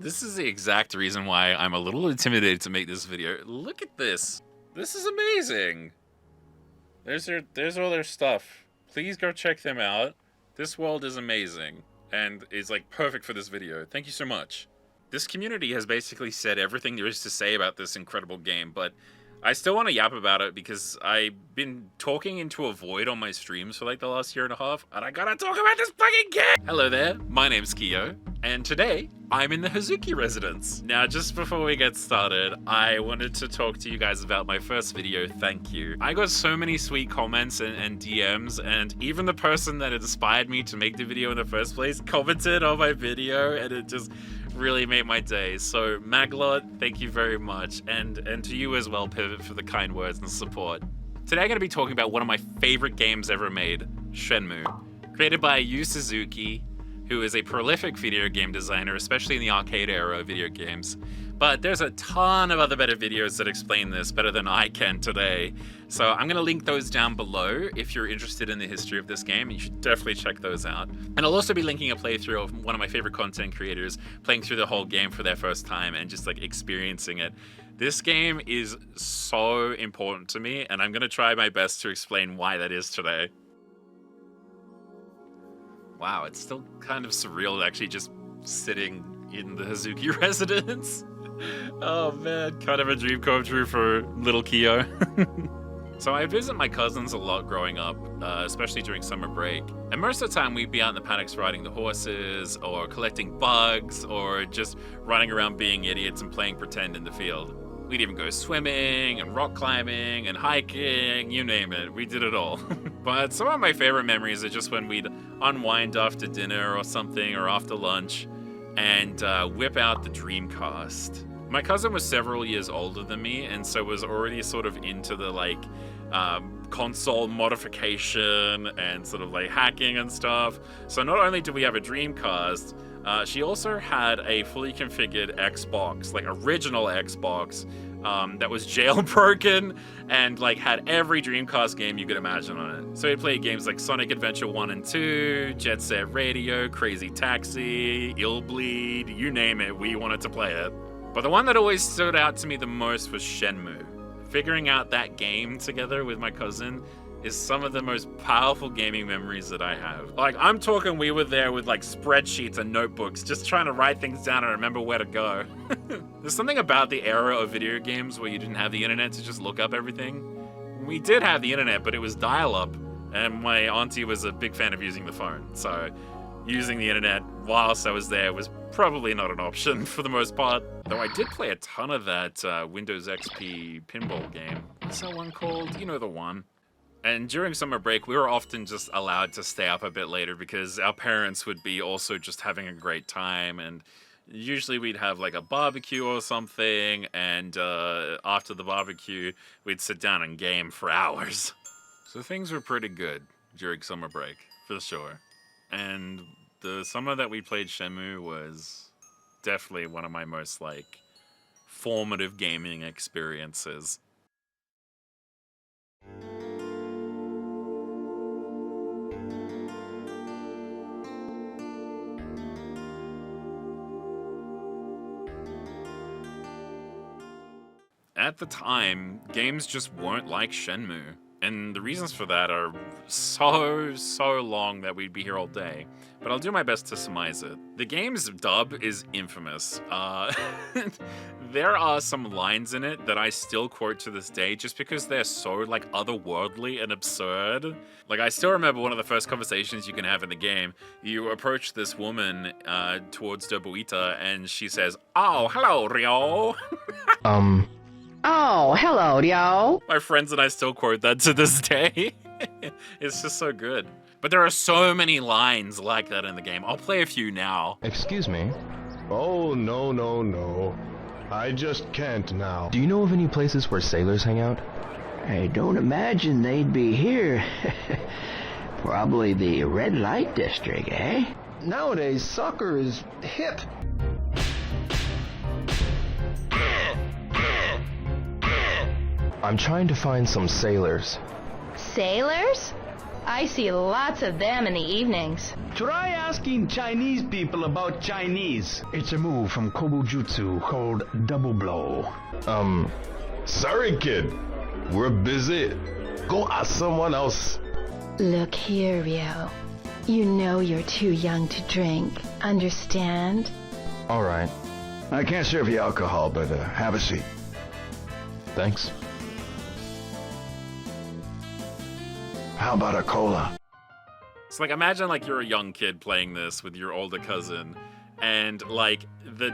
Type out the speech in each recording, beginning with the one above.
This is the exact reason why I'm a little intimidated to make this video. Look at this. This is amazing. There's all their stuff. Please go check them out. This world is amazing and is like perfect for this video. Thank you so much. This community has basically said everything there is to say about this incredible game, but I still want to yap about it because I've been talking into a void on my streams for like the last year and a half, and I gotta talk about this fucking game! Hello there, my name's Kyo, and today, I'm in the Hazuki residence. Now, just before we get started, I wanted to talk to you guys about my first video, thank you. I got so many sweet comments and DMs, and even the person that inspired me to make the video in the first place commented on my video, and it just really made my day. So Maglot, thank you very much, and to you as well, Pivot, for the kind words and support. Today I'm going to be talking about one of my favorite games ever made, Shenmue. Created by Yu Suzuki, who is a prolific video game designer, especially in the arcade era of video games. But there's a ton of other better videos that explain this better than I can today. So I'm gonna link those down below if you're interested in the history of this game. You should definitely check those out. And I'll also be linking a playthrough of one of my favorite content creators playing through the whole game for their first time and just like experiencing it. This game is so important to me, and I'm gonna try my best to explain why that is today. Wow, it's still kind of surreal actually just sitting in the Hazuki residence. Oh man, kind of a dream come true for little Kyo. So I visit my cousins a lot growing up, especially during summer break. And most of the time we'd be out in the paddocks riding the horses, or collecting bugs, or just running around being idiots and playing pretend in the field. We'd even go swimming and rock climbing and hiking, you name it, we did it all. But some of my favorite memories are just when we'd unwind after dinner or something, or after lunch, and whip out the Dreamcast. My cousin was several years older than me, and so was already sort of into the like console modification and sort of like hacking and stuff. So not only did we have a Dreamcast, she also had a fully configured Xbox, like original Xbox, that was jailbroken and like had every Dreamcast game you could imagine on it. So we played games like Sonic Adventure 1 and 2, Jet Set Radio, Crazy Taxi, Ill Bleed, you name it, we wanted to play it. But the one that always stood out to me the most was Shenmue. Figuring out that game together with my cousin is some of the most powerful gaming memories that I have. Like, I'm talking we were there with like spreadsheets and notebooks, just trying to write things down and remember where to go. There's something about the era of video games where you didn't have the internet to just look up everything. We did have the internet, but it was dial-up, and my auntie was a big fan of using the phone, so using the internet whilst I was there was probably not an option for the most part. Though I did play a ton of that Windows XP pinball game. What's that one called? You know the one. And during summer break, we were often just allowed to stay up a bit later because our parents would be also just having a great time, and usually we'd have like a barbecue or something, and after the barbecue, we'd sit down and game for hours. So things were pretty good during summer break, for sure. And the summer that we played Shenmue was definitely one of my most like formative gaming experiences. At the time, games just weren't like Shenmue. And the reasons for that are so long that we'd be here all day. But I'll do my best to surmise it. The game's dub is infamous. There are some lines in it that I still quote to this day just because they're so like otherworldly and absurd. Like, I still remember one of the first conversations you can have in the game. You approach this woman towards Dobuita, and she says, "Oh, hello, Ryo." Oh, hello, yo. My friends and I still quote that to this day. It's just so good. But there are so many lines like that in the game. I'll play a few now. Excuse me? Oh, no. I just can't now. Do you know of any places where sailors hang out? I don't imagine they'd be here. Probably the red light district, eh? Nowadays, soccer is hip. I'm trying to find some sailors. Sailors? I see lots of them in the evenings. Try asking Chinese people about Chinese. It's a move from Kobujutsu called Double Blow. Sorry, kid. We're busy. Go ask someone else. Look here, Rio. You know you're too young to drink. Understand? Alright, I can't serve you alcohol, but have a seat. thanks. How about a cola? So like imagine like you're a young kid playing this with your older cousin, and like the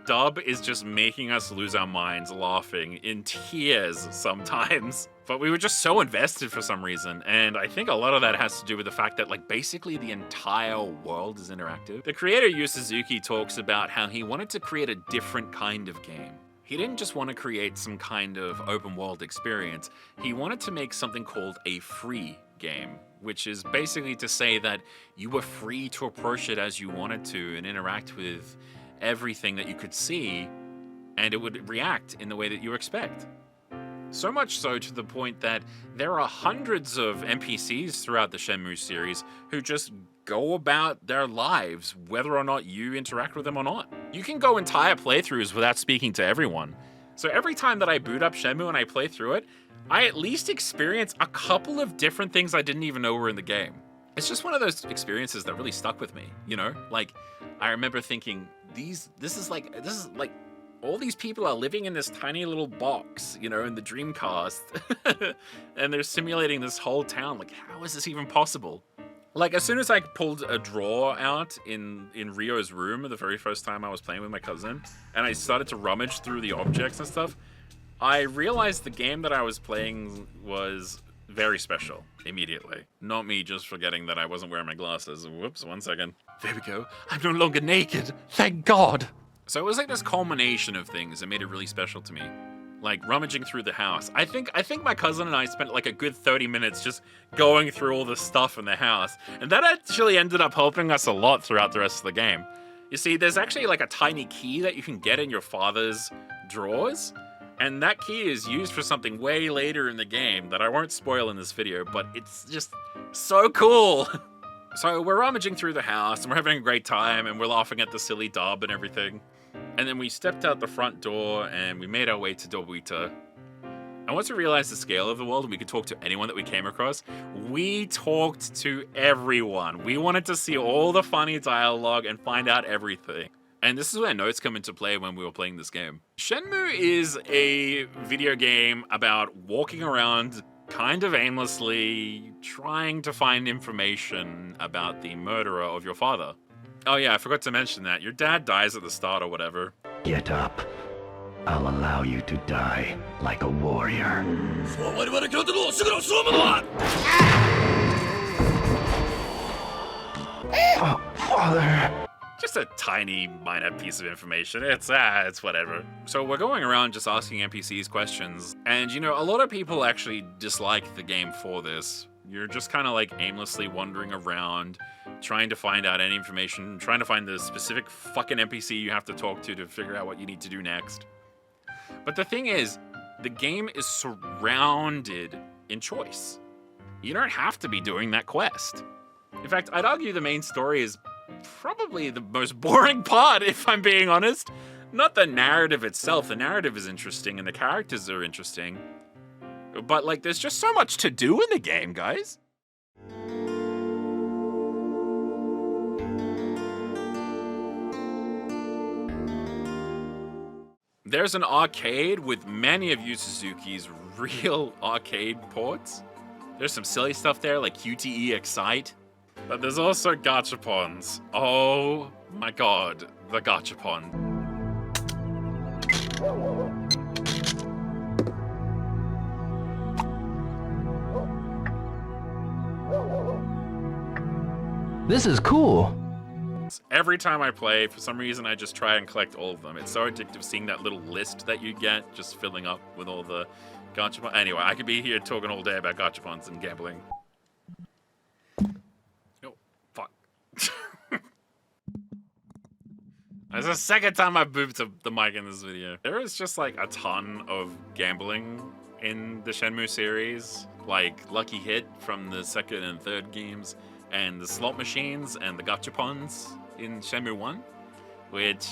dub is just making us lose our minds laughing in tears sometimes. But we were just so invested for some reason, and I think a lot of that has to do with the fact that like basically the entire world is interactive. The creator Yu Suzuki talks about how he wanted to create a different kind of game. He didn't just want to create some kind of open world experience, he wanted to make something called a free game, which is basically to say that you were free to approach it as you wanted to and interact with everything that you could see, and it would react in the way that you expect. So much so to the point that there are hundreds of NPCs throughout the Shenmue series who just go about their lives whether or not you interact with them or not. You can go entire playthroughs without speaking to everyone. So every time that I boot up Shenmue and I play through it, I at least experience a couple of different things I didn't even know were in the game. It's just one of those experiences that really stuck with me, you know? Like, I remember thinking, this is like all these people are living in this tiny little box, you know, in the Dreamcast, and they're simulating this whole town. Like, how is this even possible? Like, as soon as I pulled a drawer out in Rio's room the very first time I was playing with my cousin, and I started to rummage through the objects and stuff, I realized the game that I was playing was very special immediately. Not me just forgetting that I wasn't wearing my glasses. Whoops, 1 second. There we go. I'm no longer naked. Thank God. So it was like this culmination of things that made it really special to me. Like rummaging through the house. I think my cousin and I spent like a good 30 minutes just going through all the stuff in the house. And that actually ended up helping us a lot throughout the rest of the game. You see, there's actually like a tiny key that you can get in your father's drawers. And that key is used for something way later in the game that I won't spoil in this video, but it's just so cool. So we're rummaging through the house and we're having a great time and we're laughing at the silly dub and everything. And then we stepped out the front door and we made our way to Dobuita. And once we realized the scale of the world and we could talk to anyone that we came across, we talked to everyone. We wanted to see all the funny dialogue and find out everything. And this is where notes come into play when we were playing this game. Shenmue is a video game about walking around kind of aimlessly, trying to find information about the murderer of your father. Oh yeah, I forgot to mention that. Your dad dies at the start or whatever. Get up. I'll allow you to die like a warrior. Oh, Father. Just a tiny, minor piece of information. It's whatever. So we're going around just asking NPCs questions. And you know, a lot of people actually dislike the game for this. You're just kind of like aimlessly wandering around, trying to find out any information, trying to find the specific fucking NPC you have to talk to figure out what you need to do next. But the thing is, the game is surrounded in choice. You don't have to be doing that quest. In fact, I'd argue the main story is probably the most boring part, if I'm being honest. Not the narrative itself. The narrative is interesting and the characters are interesting. But like, there's just so much to do in the game, guys. There's an arcade with many of Yu Suzuki's real arcade ports. There's some silly stuff there like QTE Excite. But there's also gachapons. Oh my god, the gachapon. This is cool. Every time I play, for some reason, I just try and collect all of them. It's so addictive seeing that little list that you get, just filling up with all the gachapons. Anyway, I could be here talking all day about gachapons and gambling. Oh, fuck. That's the second time I've booped the mic in this video. There is just like a ton of gambling in the Shenmue series. like Lucky Hit from the second and third games, and the slot machines and the gachapons in Shenmue 1, which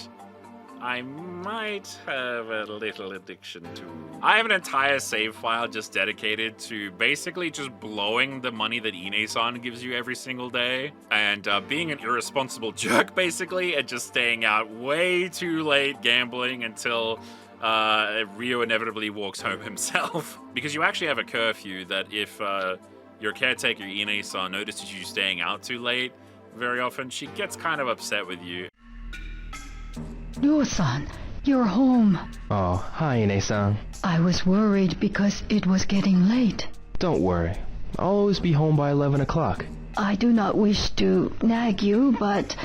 I might have a little addiction to. I have an entire save file just dedicated to basically just blowing the money that Ine-san gives you every single day, and being an irresponsible jerk basically, and just staying out way too late gambling until Ryo inevitably walks home himself. Because you actually have a curfew that if your caretaker Ine-san notices you staying out too late, very often she gets kind of upset with you. Ryo-san, you're home. Oh, hi, Ine-san. I was worried because it was getting late. Don't worry. I'll always be home by 11 o'clock. I do not wish to nag you, but...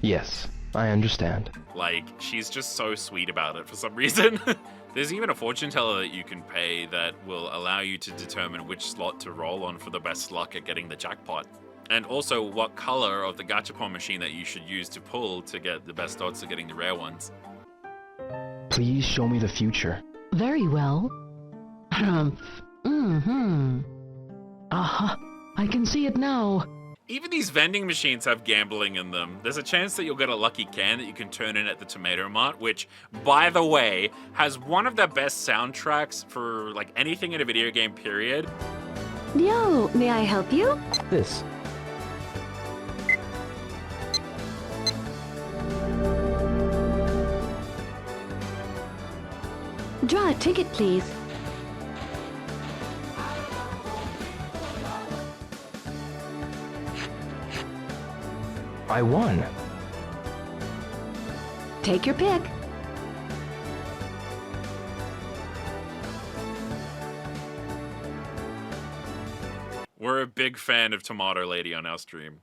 Yes, I understand. Like, she's just so sweet about it for some reason. There's even a fortune teller that you can pay that will allow you to determine which slot to roll on for the best luck at getting the jackpot. And also what color of the gachapon machine that you should use to pull to get the best odds of getting the rare ones. Please show me the future. Very well. Aha, I can see it now. Even these vending machines have gambling in them. There's a chance that you'll get a lucky can that you can turn in at the Tomato Mart, which, by the way, has one of the best soundtracks for like anything in a video game, period. Yo, may I help you? This. Draw a ticket, please. I won. Take your pick. We're a big fan of Tomato Lady on our stream.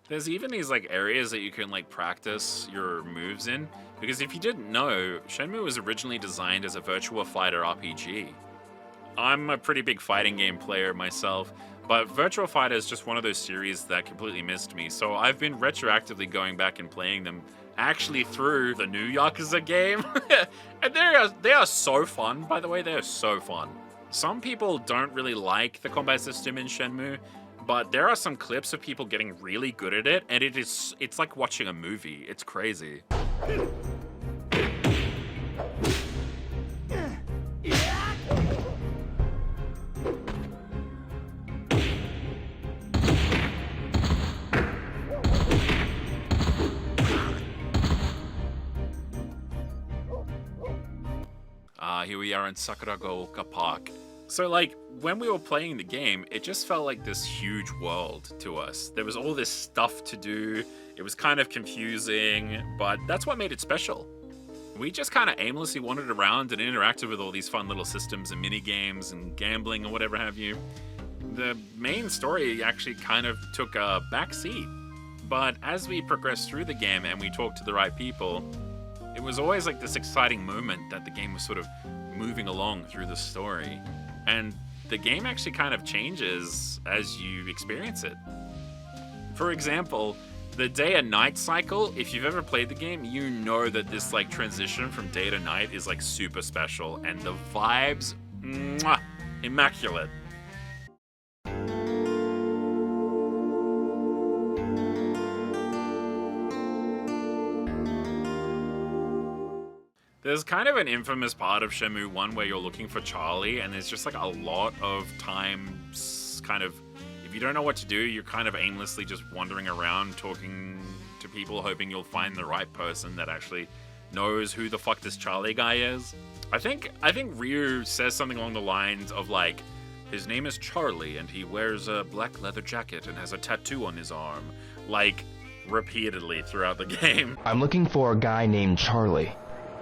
There's even these like areas that you can like practice your moves in, because if you didn't know, Shenmue was originally designed as a Virtua Fighter RPG. I'm a pretty big fighting game player myself, but Virtua Fighter is just one of those series that completely missed me, so I've been retroactively going back and playing them, actually through the new Yakuza game. And they are so fun, by the way, they are so fun. Some people don't really like the combat system in Shenmue, but there are some clips of people getting really good at it, and it's like watching a movie. It's crazy. Here we are in Sakuragaoka Park. So like, when we were playing the game, it just felt like this huge world to us. There was all this stuff to do. It was kind of confusing, but that's what made it special. We just kind of aimlessly wandered around and interacted with all these fun little systems and mini games and gambling and whatever have you. The main story actually kind of took a back seat. But as we progressed through the game and we talked to the right people, it was always like this exciting moment that the game was sort of moving along through the story. And the game actually kind of changes as you experience it. For example, the day and night cycle, if you've ever played the game, you know that this like transition from day to night is like super special, and the vibes, mwah, immaculate. There's kind of an infamous part of Shenmue 1 where you're looking for Charlie, and there's just like a lot of times kind of, if you don't know what to do, you're kind of aimlessly just wandering around talking to people, hoping you'll find the right person that actually knows who the fuck this Charlie guy is. I think Ryu says something along the lines of like, his name is Charlie and he wears a black leather jacket and has a tattoo on his arm, like repeatedly throughout the game. I'm looking for a guy named Charlie.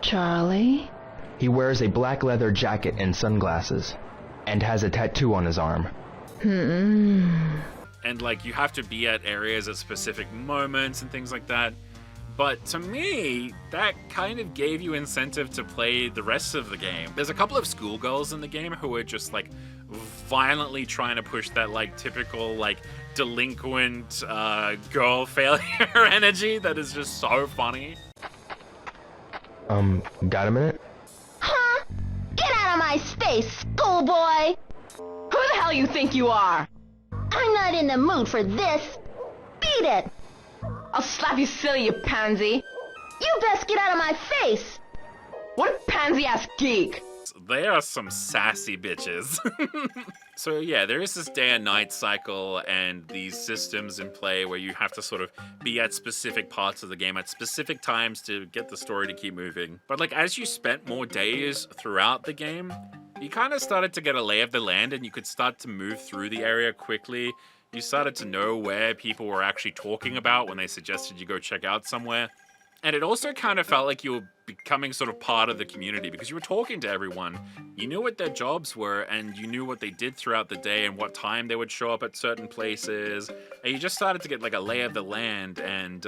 Charlie? He wears a black leather jacket and sunglasses, and has a tattoo on his arm. And like, you have to be at areas at specific moments and things like that. But to me, that kind of gave you incentive to play the rest of the game. There's a couple of schoolgirls in the game who are just like violently trying to push that like typical like delinquent girl failure energy that is just so funny. Got a minute? Huh? Get out of my space, schoolboy! Who the hell hell you think you are? I'm not in the mood for this. Beat it! I'll slap you silly, you pansy. You best get out of my face! What a pansy-ass geek. They are some sassy bitches. So yeah, there is this day and night cycle and these systems in play where you have to sort of be at specific parts of the game at specific times to get the story to keep moving. But like as you spent more days throughout the game, you kind of started to get a lay of the land and you could start to move through the area quickly. You started to know where people were actually talking about when they suggested you go check out somewhere. And it also kind of felt like you were becoming sort of part of the community because you were talking to everyone. You knew what their jobs were and you knew what they did throughout the day and what time they would show up at certain places. And you just started to get like a lay of the land. And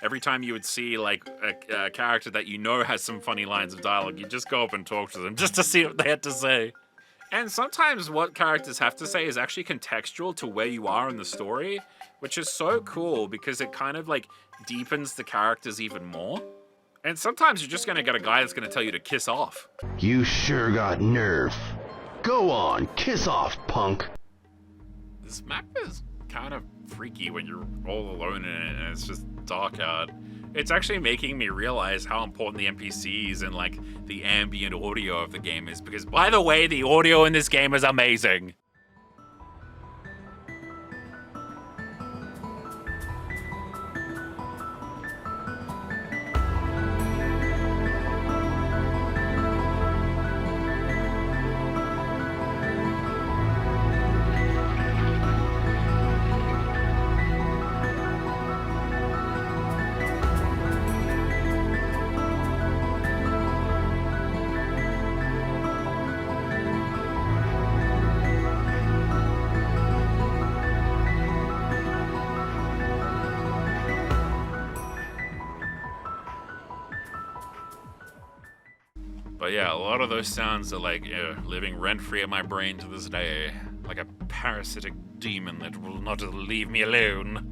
every time you would see like a character that you know has some funny lines of dialogue, you just go up and talk to them just to see what they had to say. And sometimes what characters have to say is actually contextual to where you are in the story, which is so cool because it kind of like deepens the characters even more. And sometimes you're just gonna get a guy that's gonna tell you to kiss off. You sure got nerve. Go on, kiss off, punk. This map is kind of freaky when you're all alone in it and it's just dark out. It's actually making me realize how important the NPCs and like the ambient audio of the game is because, by the way, the audio in this game is amazing. But yeah, a lot of those sounds are like living rent-free in my brain to this day. Like a parasitic demon that will not leave me alone.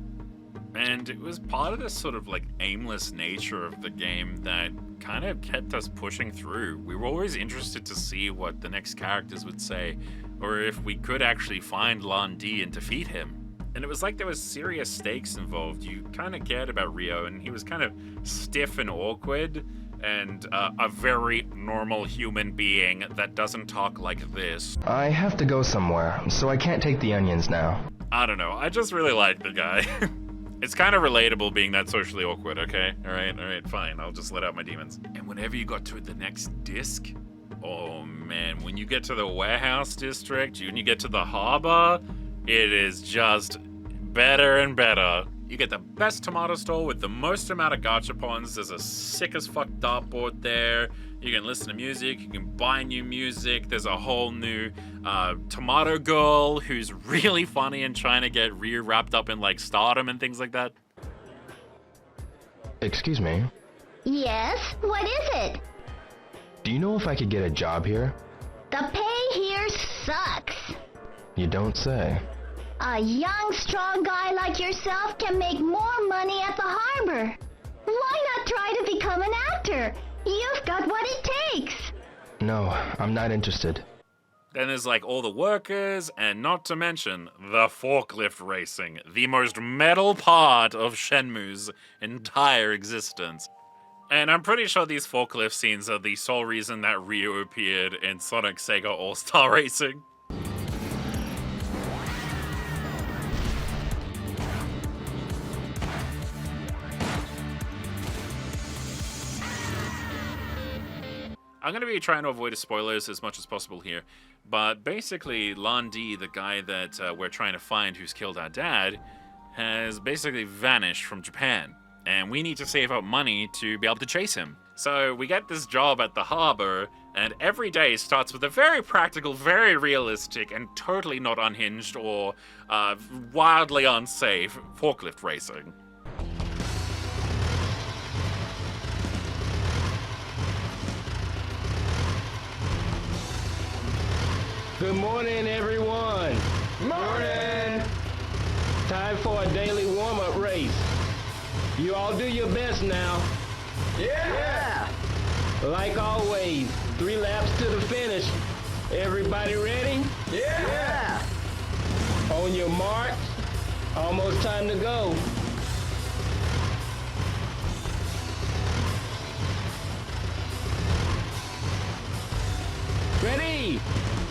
And it was part of this sort of like aimless nature of the game that kind of kept us pushing through. We were always interested to see what the next characters would say, or if we could actually find Lan Di and defeat him. And it was like there was serious stakes involved. You kind of cared about Rio, and he was kind of stiff and awkward, and a very normal human being that doesn't talk like this. I have to go somewhere, so I can't take the onions now. I don't know, I just really like the guy. It's kind of relatable being that socially awkward, okay? Alright, fine, I'll just let out my demons. And whenever you got to the next disc, oh man, when you get to the warehouse district, when you get to the harbor, it is just better and better. You get the best tomato store with the most amount of gachapons. There's a sick as fuck dartboard there. You can listen to music, you can buy new music. There's a whole new tomato girl who's really funny and trying to get wrapped up in like stardom and things like that. Excuse me, Yes? What is it? do you know if I could get a job here? The pay here sucks. You don't say. A young, strong guy like yourself can make more money at the harbor. Why not try to become an actor? You've got what it takes. No, I'm not interested. Then there's like all the workers, and not to mention the forklift racing, the most metal part of Shenmue's entire existence. And I'm pretty sure these forklift scenes are the sole reason that Ryu appeared in Sonic Sega All-Star Racing. I'm going to be trying to avoid spoilers as much as possible here, but basically Lan Di, the guy that we're trying to find who's killed our dad, has basically vanished from Japan, and we need to save up money to be able to chase him. So we get this job at the harbor, and every day starts with a very practical, very realistic, and totally not unhinged or wildly unsafe forklift racing. Good morning, everyone. Morning. Time for a daily warm-up race. You all do your best now. Yeah. Like always, 3 laps to the finish. Everybody ready? Yeah. On your mark. Almost time to go. Ready?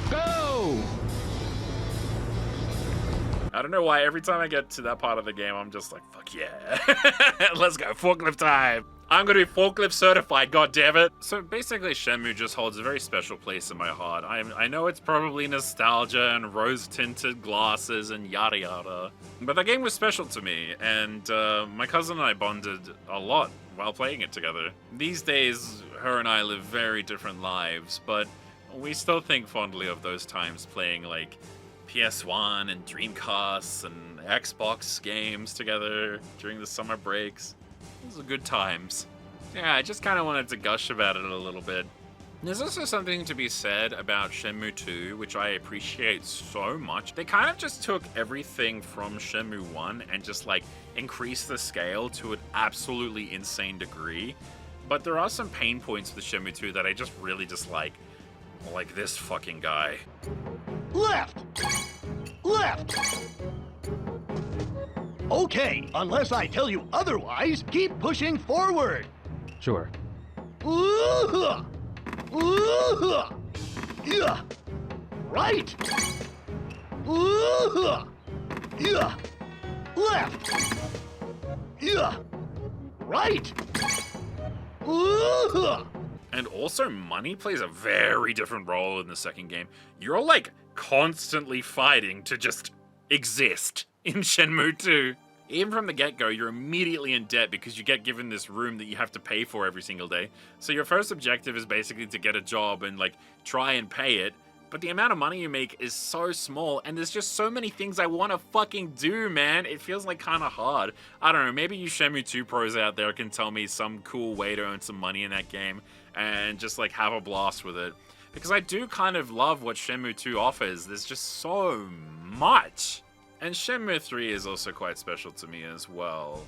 Go! I don't know why every time I get to that part of the game, I'm just like, fuck yeah. Let's go, forklift time. I'm gonna be forklift certified, god damn it. So basically Shenmue just holds a very special place in my heart. I know it's probably nostalgia and rose-tinted glasses and yada yada, but the game was special to me, and my cousin and I bonded a lot while playing it together. These days, her and I live very different lives, but we still think fondly of those times playing like PS1 and Dreamcasts and Xbox games together during the summer breaks. Those were good times. Yeah, I just kind of wanted to gush about it a little bit. There's also something to be said about Shenmue 2, which I appreciate so much. They kind of just took everything from Shenmue 1 and just like increased the scale to an absolutely insane degree. But there are some pain points with Shenmue 2 that I just really dislike. Like this fucking guy. Left! Left! Okay, unless I tell you otherwise, keep pushing forward! Sure. Right! Left! Right! And also, money plays a very different role in the second game. You're like constantly fighting to just exist in Shenmue 2. Even from the get-go, you're immediately in debt because you get given this room that you have to pay for every single day. So your first objective is basically to get a job and like try and pay it. But the amount of money you make is so small, and there's just so many things I want to fucking do, man. It feels like kind of hard. I don't know, maybe you Shenmue 2 pros out there can tell me some cool way to earn some money in that game and just like have a blast with it. Because I do kind of love what Shenmue 2 offers. There's just so much. And Shenmue 3 is also quite special to me as well.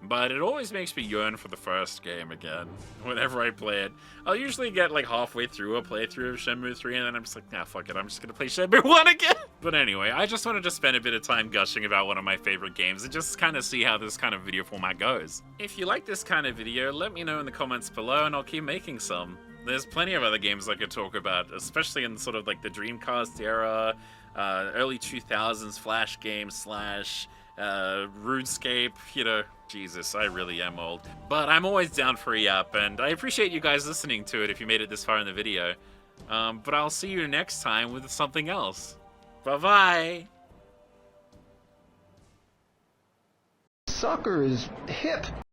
But it always makes me yearn for the first game again, whenever I play it. I'll usually get like halfway through a playthrough of Shenmue 3 and then I'm just like, nah, fuck it, I'm just gonna play Shenmue 1 again! But anyway, I just wanted to spend a bit of time gushing about one of my favorite games and just kind of see how this kind of video format goes. If you like this kind of video, let me know in the comments below and I'll keep making some. There's plenty of other games I could talk about, especially in sort of like the Dreamcast era, early 2000s Flash games slash RuneScape, you know, Jesus, I really am old. But I'm always down for a yap, and I appreciate you guys listening to it if you made it this far in the video. But I'll see you next time with something else. Bye-bye! Soccer is hip.